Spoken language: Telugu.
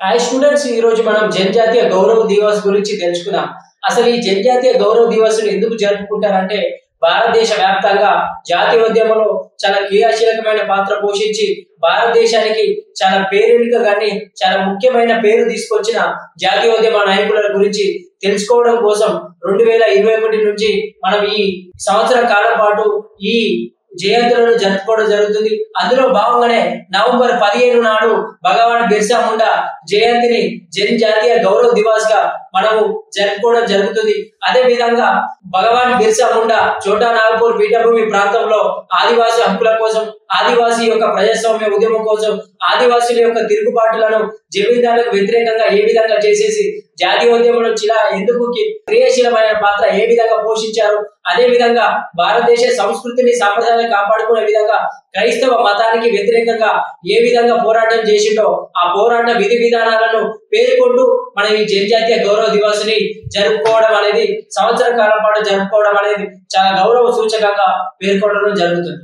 హాయ్ స్టూడెంట్స్, ఈ రోజు మనం జనజాతీయ గౌరవ దివస్ గురించి తెలుసుకుందాం. అసలు ఈ జనజాతీయ గౌరవ దివస్ ఎందుకు జరుపుకుంటారంటే భారతదేశ వ్యాప్తంగా జాతీయోద్యమంలో చాలా క్రియాశీలకమైన పాత్ర పోషించి భారతదేశానికి చాలా పేరెన్నిక కానీ చాలా ముఖ్యమైన పేరు తీసుకొచ్చిన జాతీయోద్యమ నాయకుల గురించి తెలుసుకోవడం కోసం 2021 నుంచి మనం ఈ సంవత్సరం కాలం పాటు ఈ జయంతులను జరుపుకోవడం జరుగుతుంది. అందులో భాగంగానే నవంబర్ 15 నాడు భగవాన్ బిర్సా ముండా జయంతిని జనజాతీయ గౌరవ దివస్ గా మనము జరుపుకోవడం జరుగుతుంది. అదే విధంగా భగవాన్ బిర్సా ముండా చోటా నాగపూర్ పీఠభూమి ప్రాంతంలో ఆదివాసీ హక్కుల కోసం, ఆదివాసీ యొక్క ప్రజాస్వామ్య ఉద్యమం కోసం, ఆదివాసీల యొక్క తిరుగుబాటులను జమీందారులకు వ్యతిరేకంగా ఏ విధంగా చేసేసి జాతీయోద్యమంలో ఎందుకు క్రియాశీలమైన పాత్ర ఏ విధంగా పోషించారు, అదే విధంగా భారతదేశ సంస్కృతిని సంప్రదాయాన్ని కాపాడుకునే విధంగా క్రైస్తవ మతానికి వ్యతిరేకంగా ఏ విధంగా పోరాటం చేసిండో ఆ పోరాట విధి విధానాలను పేర్కొంటూ మనం ఈ జనజాతీయ గౌరవ దివస్ ని జరుపుకోవడం అనేది, సంవత్సర కాలం పాటు జరుపుకోవడం అనేది చాలా గౌరవ సూచకంగా పేర్కొనడం జరుగుతుంది.